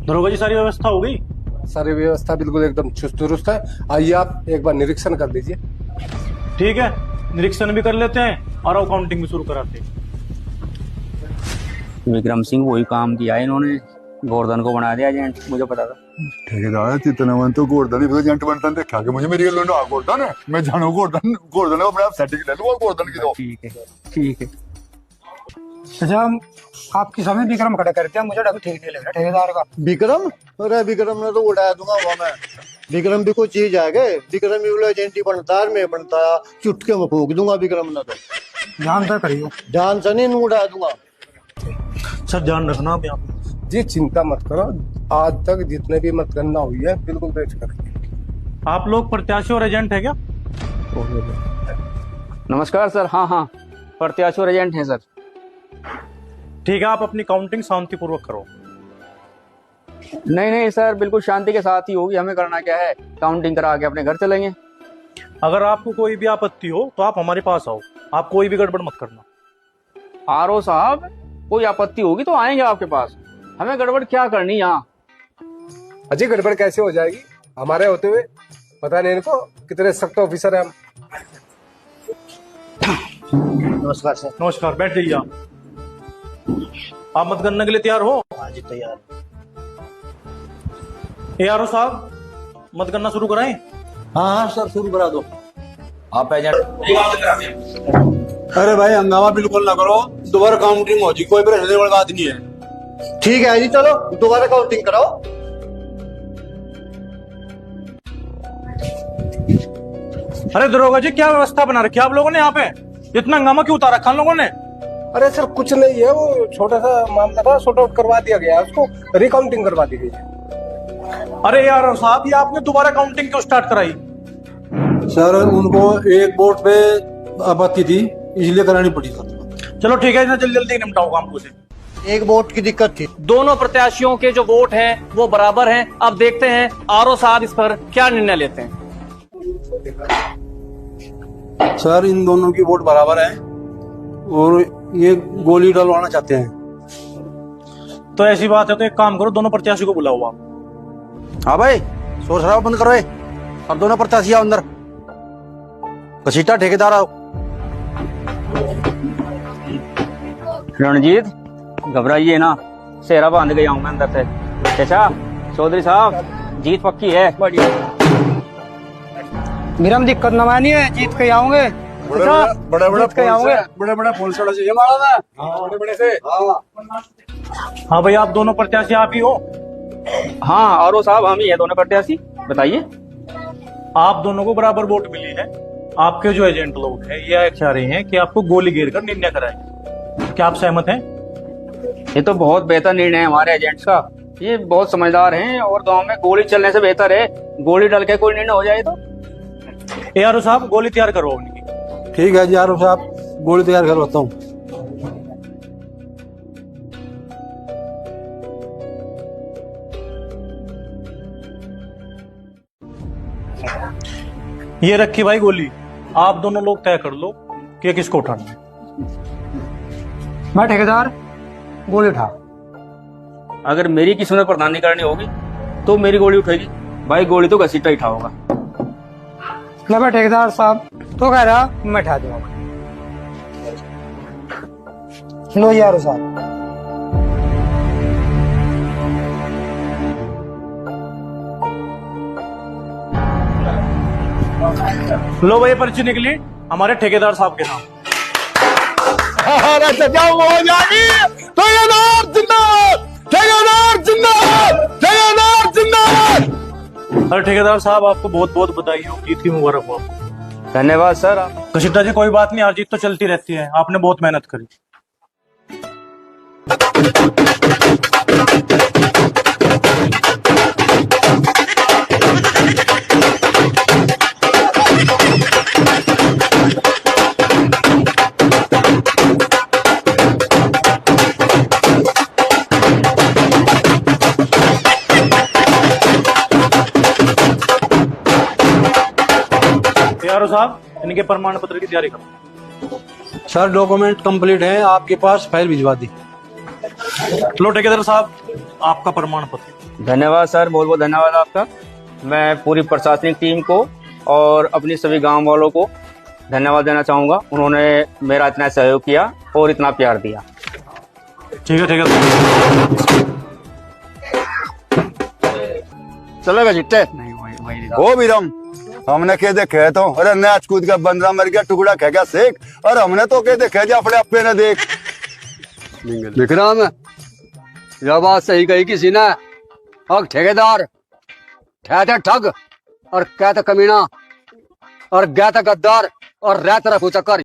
दरोगा जी, सारी व्यवस्था हो गई? सारी व्यवस्था बिल्कुल एकदम चुस्त दुरुस्त है। आइए आप एक बार निरीक्षण कर लीजिए। ठीक है, निरीक्षण भी कर लेते हैं और अकाउंटिंग भी शुरू कराते हैं। विक्रम सिंह वही काम किया है इन्होंने, गोवर्धन को बना दिया एजेंट, मुझे पता था। ठेकेदार चितनवन तो गोवर्धन ही एजेंट बनता देखा कि मुझे मेरी गल गोवर्धन है, मैं जानू गोवर्धन गोवर्धन को अपने आप सेटिंग ले लूंगा गोवर्धन की। तो ठीक है ठीक है। अच्छा, आपके सामने विक्रम खड़ा करते हैं, मुझे ठीक नहीं लग रहा ठेकेदार का। विक्रम? अरे विक्रम ने तो उड़ा दूंगा वहां मैं। विक्रम भी कोई चीज है गए? विक्रम भी एजेंट बनता है, मैं बनता चुटके में फूक दूंगा विक्रम ने तो। ध्यान तो करियो, ध्यान से नहीं उड़ा दूंगा। सर ध्यान रखना आप यहाँ पे। जी चिंता मत करो, आज तक जितने भी मतगणना हुई है बिल्कुल बेच करेंगे। आप लोग प्रत्याशी और एजेंट है क्या? नमस्कार सर। हाँ हाँ, प्रत्याशी और एजेंट हैं सर। ठीक है, आप अपनी काउंटिंग शांतिपूर्वक करो। नहीं नहीं सर, बिल्कुल शांति के साथ ही होगी। हमें करना क्या है, काउंटिंग करा के अपने घर चलेंगे। अगर आपको कोई भी आपत्ति हो तो आप हमारे पास आओ, आप कोई भी गड़बड़ मत करना। आरओ साहब, कोई आपत्ति होगी तो आएंगे आपके पास, हमें गड़बड़ क्या करनी यहाँ। अजी गड़बड़ कैसे हो जाएगी हमारे होते हुए? पता नहीं इनको कितने सख्त ऑफिसर है हम। नमस्कार सर। नमस्कार, बैठ जाइए आप मतगणना के लिए तैयार हो? हाँ जी तैयार। आरओ साहब, मतगणना शुरू कराएं? हाँ हाँ सर, शुरू करा दो। आप एजेंट। अरे भाई हंगामा बिल्कुल ना करो, दोबारा काउंटिंग हो जी, कोई परेशानी वाली बात नहीं है। ठीक है जी, चलो दोबारा काउंटिंग कराओ। अरे दरोगा जी, क्या व्यवस्था बना रखी है आप लोगों ने यहाँ पे? इतना हंगामा क्यों उतारा रखा लोगों ने? अरे सर कुछ नहीं है, वो छोटा सा मामला था, सॉर्ट आउट करवा दिया गया, उसको रिकाउंटिंग करवा दी गई है। अरे यार साहब, ये आपने दोबारा काउंटिंग क्यों स्टार्ट कराई? सर उनको एक वोट पे आपत्ति थी, इसलिए करानी पड़ी सर। चलो ठीक है, जल्दी जल्दी निपटाओ काम को से। एक वोट की दिक्कत थी। दोनों प्रत्याशियों के जो वोट हैं वो बराबर हैं। अब देखते हैं आरओ साहब इस पर क्या निर्णय लेते हैं। सर इन दोनों की वोट बराबर है और ये गोली डलवाना चाहते हैं। तो ऐसी बात है तो एक काम करो, दोनों प्रत्याशी को बुलाओ आप। हाँ भाई, शोर शराबा बंद करो और दोनों प्रत्याशी आओ अंदर। घसीटा ठेकेदार आओ। रणजीत, घबराइए ना, सेहरा बांध गया हूँ मैं अंदर से। चाचा, चौधरी साहब, जीत पक्की है। बढ़िया। मेरा में दिक्कत न मानी है, जीत के आऊंगे। बड़े बड़े फूल चढ़ा चाहिए हमारा ना। बड़े बड़े से। हाँ भाई, आप दोनों प्रत्याशी आप ही हो? हाँ आरओ साहब, हम ही है दोनों प्रत्याशी। बताइए। आप दोनों को बराबर वोट मिली है। आपके जो एजेंट लोग हैं ये चाह रहे हैं कि आपको गोली घेर कर निर्णय कराएं। क्या आप सहमत हैं? ये तो बहुत बेहतर निर्णय है हमारे एजेंट्स का। ये बहुत समझदार हैं और गांव में गोली चलने से बेहतर है गोली डल के कोई निर्णय हो जाए तो। आरओ साहब, गोली तैयार करो उनकी। ठीक है जी आरओ साहब, गोली तैयार करवाता हूँ। ये रखी भाई गोली, आप दोनों लोग तय कर लो कि किसको उठाना है। मैं ठेकेदार, गोली उठा। अगर मेरी किसी ने प्रधानी करनी होगी तो मेरी गोली उठेगी भाई, गोली तो घसीटा ही उठाऊंगा। ना मैं ठेकेदार साहब तो कह रहा, मैं उठा दूंगा। लो यार साहब। लो भाई, पर्ची निकली हमारे ठेकेदार साहब के नाम। अरे ठेकेदार साहब, आपको बहुत बहुत बधाई हो, जीत की मुबारक हो आपको। धन्यवाद सर। कशिटा जी, कोई बात नहीं, हार जीत तो चलती रहती है, आपने बहुत मेहनत करी। आरओ साहब, इनके प्रमाण पत्र की तैयारी करो। सर डॉक्यूमेंट कंप्लीट है, आपके पास फाइल भिजवा दी। लो ठेकेदार साहब, आपका प्रमाण पत्र। धन्यवाद सर, बहुत बहुत धन्यवाद आपका। मैं पूरी प्रशासनिक टीम को और अपनी सभी गांव वालों को धन्यवाद देना चाहूँगा। उन्होंने मेरा इतना सहयोग किया और इतना प्यार दिया। ठीक है। चलेगा चिट्टे ओ बीरम, हमने के देखे तो अरे नाच कूद का बंदरा मर गया, टुकड़ा खा गया सेक, और हमने तो के देखे जो अपने अपने ने देख। विक्रम, यह बात सही कही किसी ने। अब ठेकेदार ठहते ठग और कहते कमीना और गया गद्दार और रहते रखू चक्कर।